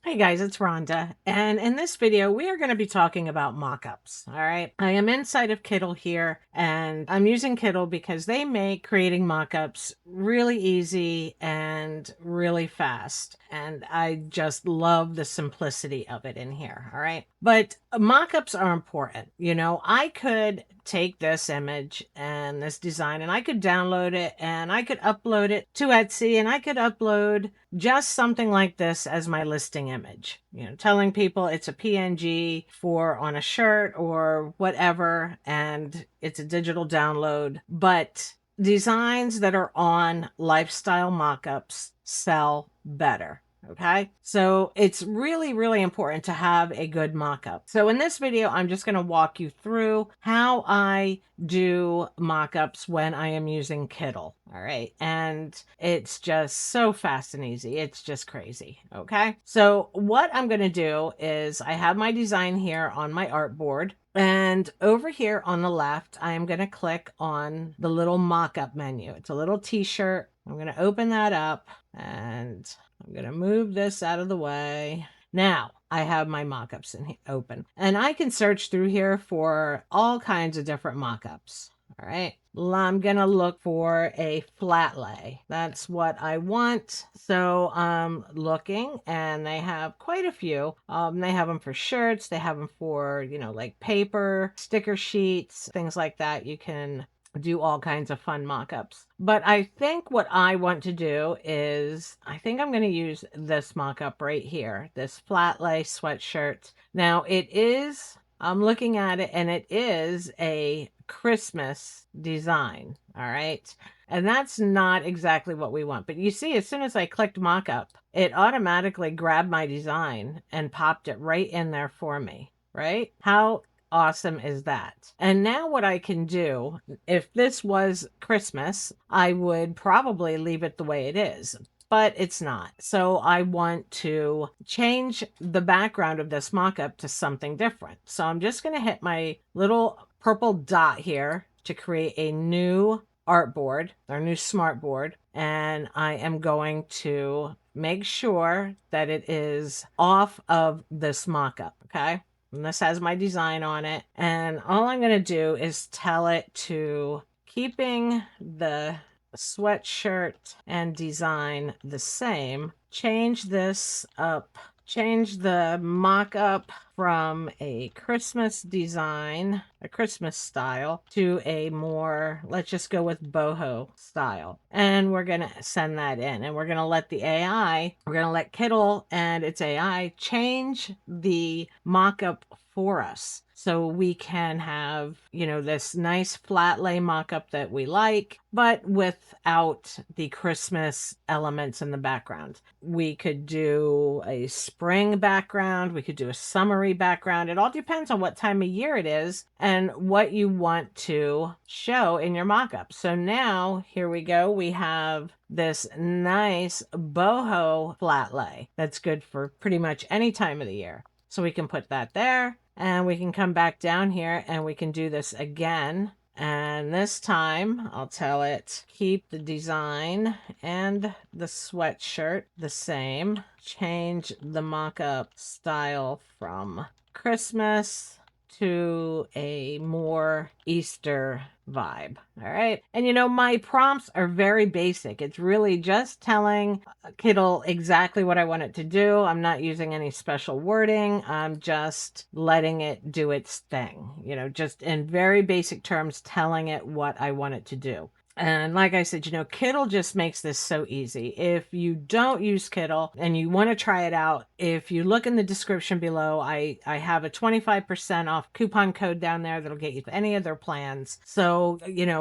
Hey guys, it's Rhonda, and in this video we are going to be talking about mockups. All right, I am inside of Kittl here, and I'm using Kittl because they make creating mockups really easy and really fast, and I just love the simplicity of it in here. All right, but mockups are important. I could take this image and this design and I could download it and I could upload it to Etsy, and I could upload just something like this as my listing image, telling people it's a PNG for on a shirt or whatever, and it's a digital download. But designs that are on lifestyle mockups sell better. Okay, so it's really, really important to have a good mockup. So in this video, I'm just going to walk you through how I do mockups when I am using Kittl. All right, and it's just so fast and easy. It's just crazy. Okay, so what I'm going to do is I have my design here on my artboard. And over here on the left, I am going to click on the little mockup menu. It's a little t-shirt. I'm going to open that up and I'm going to move this out of the way. Now I have my mockups open, and I can search through here for all kinds of different mockups. All right, I'm going to look for a flat lay. That's what I want. So I'm looking, and they have quite a few. They have them for shirts. They have them for, like paper, sticker sheets, things like that. You can do all kinds of fun mock-ups. But I think what I want to do is, I think I'm going to use this mock-up right here, this flat lay sweatshirt. Now I'm looking at it, and it is a Christmas design. All right. And that's not exactly what we want. But you see, as soon as I clicked mock-up, it automatically grabbed my design and popped it right in there for me. Right? How awesome is that? And now what I can do, if this was Christmas, I would probably leave it the way it is, but it's not. So I want to change the background of this mock-up to something different. So I'm just going to hit my little purple dot here to create a new artboard or new smart board, and I am going to make sure that it is off of this mock-up. Okay, and this has my design on it. And all I'm going to do is tell it to keeping the sweatshirt and design the same. Change this up. Change the mock-up from a Christmas design, a Christmas style, to a more, let's just go with boho style. And we're going to send that in. And we're going to let we're going to let Kittl and its AI change the mock-up for us, so we can have, this nice flat lay mock-up that we like, but without the Christmas elements in the background. We could do a spring background. We could do a summery background. It all depends on what time of year it is and what you want to show in your mock-up. So now, here we go. We have this nice boho flat lay that's good for pretty much any time of the year. So we can put that there, and we can come back down here and we can do this again. And this time I'll tell it, keep the design and the sweatshirt the same. Change the mock-up style from Christmas to a more Easter vibe. All right. And my prompts are very basic. It's really just telling Kittl exactly what I want it to do. I'm not using any special wording. I'm just letting it do its thing, just in very basic terms, telling it what I want it to do. And like I said, Kittl just makes this so easy. If you don't use Kittl and you want to try it out, if you look in the description below, I have a 25% off coupon code down there that'll get you any of their plans. So,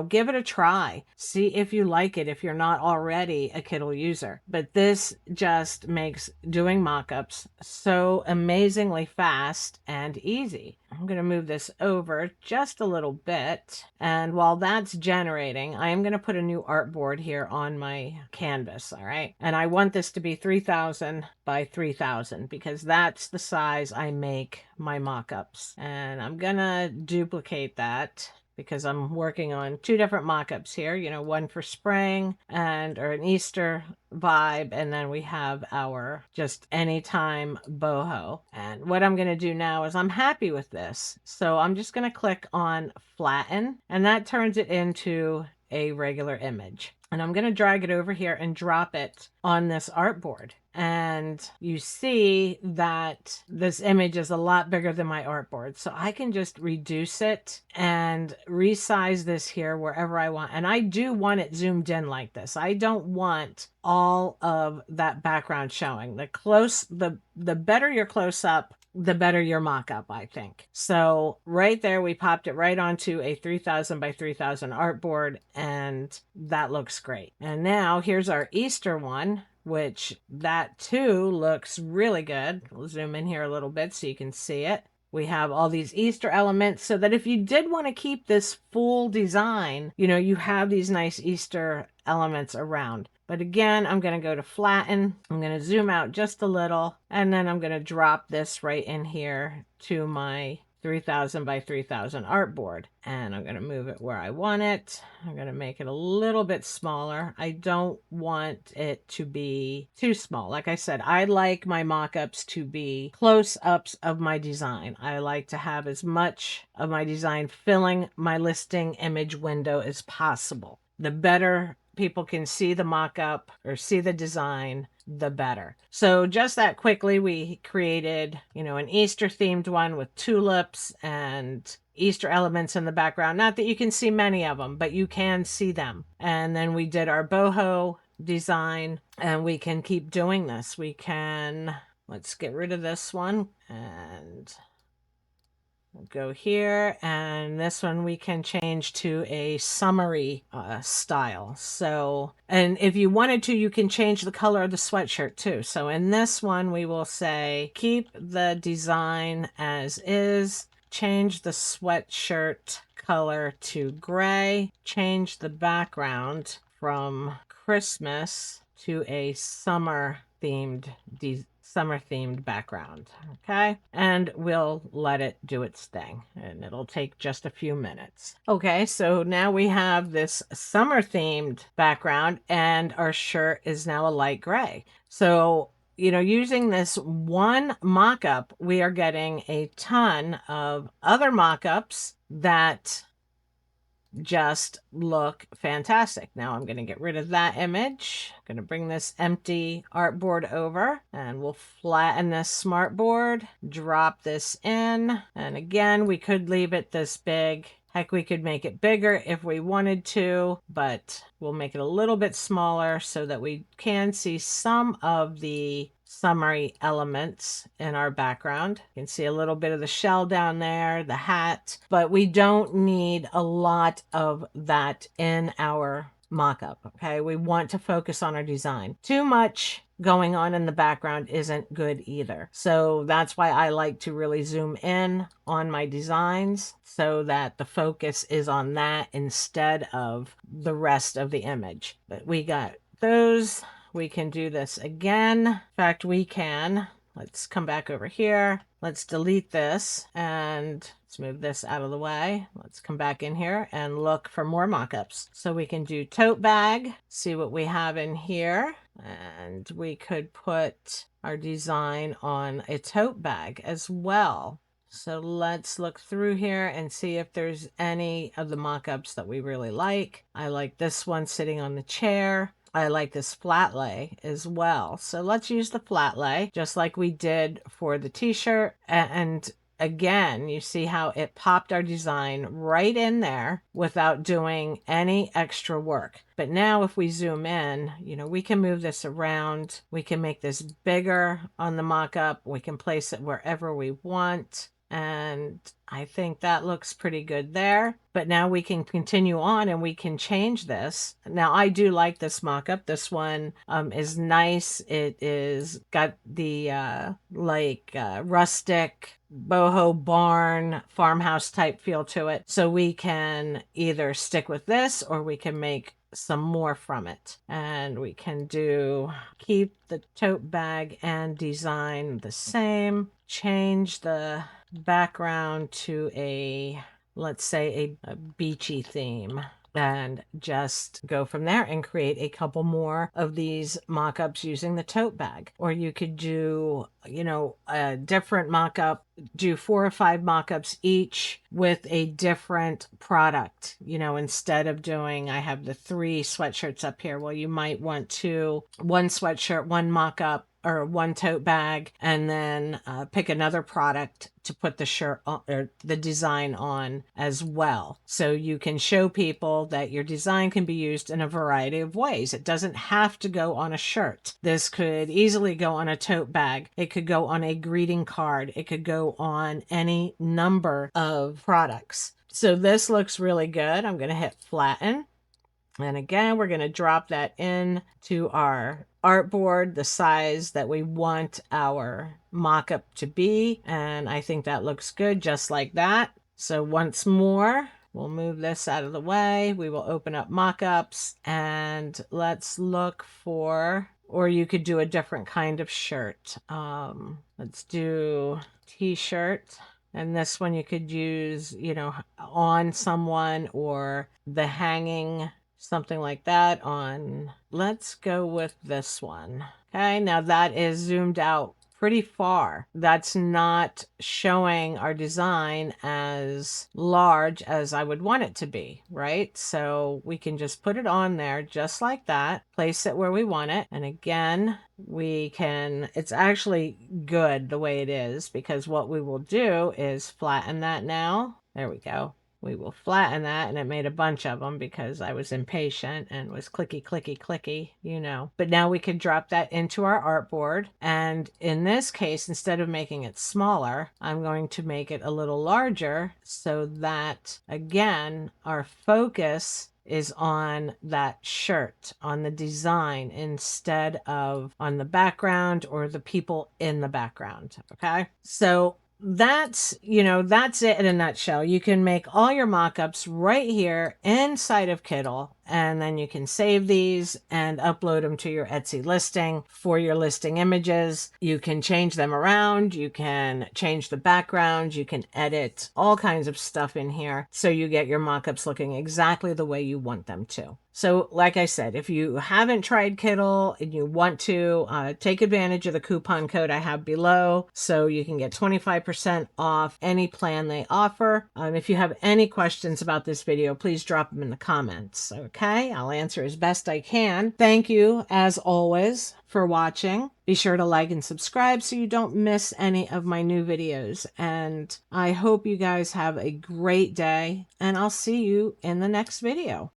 give it a try. See if you like it if you're not already a Kittl user. But this just makes doing mockups so amazingly fast and easy. I'm going to move this over just a little bit. And while that's generating, I am going to put a new artboard here on my canvas. All right. And I want this to be 3000 by 3000 because that's the size I make my mock-ups. And I'm going to duplicate that because I'm working on two different mock-ups here, you know, one for spring and or an Easter vibe, and then we have our just anytime boho. And what I'm going to do now is I'm happy with this, so I'm just going to click on flatten, and that turns it into a regular image. And I'm going to drag it over here and drop it on this artboard. And you see that this image is a lot bigger than my artboard. So I can just reduce it and resize this here wherever I want. And I do want it zoomed in like this. I don't want all of that background showing. The better your close up, the better your mock-up, I think. So right there, we popped it right onto a 3000 by 3000 artboard, and that looks great. And now here's our Easter one, which that too looks really good. We'll zoom in here a little bit so you can see it. We have all these Easter elements so that if you did want to keep this full design, you know, you have these nice Easter elements around. But again, I'm going to go to flatten. I'm going to zoom out just a little, and then I'm going to drop this right in here to my 3000 by 3000 artboard. And I'm going to move it where I want it. I'm going to make it a little bit smaller. I don't want it to be too small. Like I said, I like my mock-ups to be close-ups of my design. I like to have as much of my design filling my listing image window as possible. The better people can see the mock-up or see the design, the better. So just that quickly, we created, you know, an Easter themed one with tulips and Easter elements in the background. Not that you can see many of them, but you can see them. And then we did our boho design, and we can keep doing this. We can, let's get rid of this one and go here, and this one we can change to a summery style. So, and if you wanted to, you can change the color of the sweatshirt too. So in this one, we will say keep the design as is, change the sweatshirt color to gray, change the background from Christmas to a summer themed background. Okay, and we'll let it do its thing, and it'll take just a few minutes. Okay, so now we have this summer themed background, and our shirt is now a light gray. So, you know, using this one mock-up, we are getting a ton of other mock-ups that just look fantastic. Now I'm going to get rid of that image. I'm going to bring this empty artboard over, and we'll flatten this smartboard, drop this in, and again, we could leave it this big. Heck, we could make it bigger if we wanted to, but we'll make it a little bit smaller so that we can see some of the summery elements in our background. You can see a little bit of the shell down there, the hat, but we don't need a lot of that in our mock-up. Okay, we want to focus on our design. Too much going on in the background isn't good either. So that's why I like to really zoom in on my designs so that the focus is on that instead of the rest of the image. But we got those. We can do this again. In fact, we can. Let's come back over here. Let's delete this and let's move this out of the way. Let's come back in here and look for more mock-ups. So we can do tote bag, see what we have in here. And we could put our design on a tote bag as well. So let's look through here and see if there's any of the mock-ups that we really like. I like this one sitting on the chair. I like this flatlay as well. So let's use the flatlay just like we did for the t-shirt. And again, you see how it popped our design right in there without doing any extra work. But now if we zoom in, you know, we can move this around. We can make this bigger on the mock-up. We can place it wherever we want. And I think that looks pretty good there. But now we can continue on and we can change this. Now I do like this mock-up. This one is nice. It is got the rustic boho barn farmhouse type feel to it. So we can either stick with this or we can make some more from it. And we can do keep the tote bag and design the same, change the background to a let's say a beachy theme, and just go from there and create a couple more of these mock-ups using the tote bag. Or you could do, you know, a different mock-up, do 4 or 5 mock-ups each with a different product. You know, instead of doing, I have the 3 sweatshirts up here, well, you might want to, 1 sweatshirt, 1 mock-up, or 1 tote bag, and then pick another product to put the shirt on, or the design on as well. So you can show people that your design can be used in a variety of ways. It doesn't have to go on a shirt. This could easily go on a tote bag. It could go on a greeting card. It could go on any number of products. So this looks really good. I'm going to hit flatten. And again, we're going to drop that in to our artboard, the size that we want our mock-up to be. And I think that looks good just like that. So once more, we'll move this out of the way. We will open up mockups and let's look for, or you could do a different kind of shirt. Let's do t-shirt. And this one you could use, you know, on someone, or the hanging, something like that on. Let's go with this one. Okay, now that is zoomed out pretty far. That's not showing our design as large as I would want it to be, right? So we can just put it on there just like that, place it where we want it. And again, we can, it's actually good the way it is, because what we will do is flatten that now. There we go. We will flatten that, and it made a bunch of them because I was impatient and was clicky, clicky, clicky, you know. But now we can drop that into our artboard. And in this case, instead of making it smaller, I'm going to make it a little larger so that, again, our focus is on that shirt, on the design, instead of on the background or the people in the background. Okay, so that's, you know, that's it in a nutshell. You can make all your mock-ups right here inside of Kittl, and then you can save these and upload them to your Etsy listing for your listing images. You can change them around. You can change the background. You can edit all kinds of stuff in here so you get your mock-ups looking exactly the way you want them to. So like I said, if you haven't tried Kittl and you want to, take advantage of the coupon code I have below so you can get 25% off any plan they offer. If you have any questions about this video, please drop them in the comments. Okay, I'll answer as best I can. Thank you, as always, for watching. Be sure to like and subscribe so you don't miss any of my new videos. And I hope you guys have a great day, and I'll see you in the next video.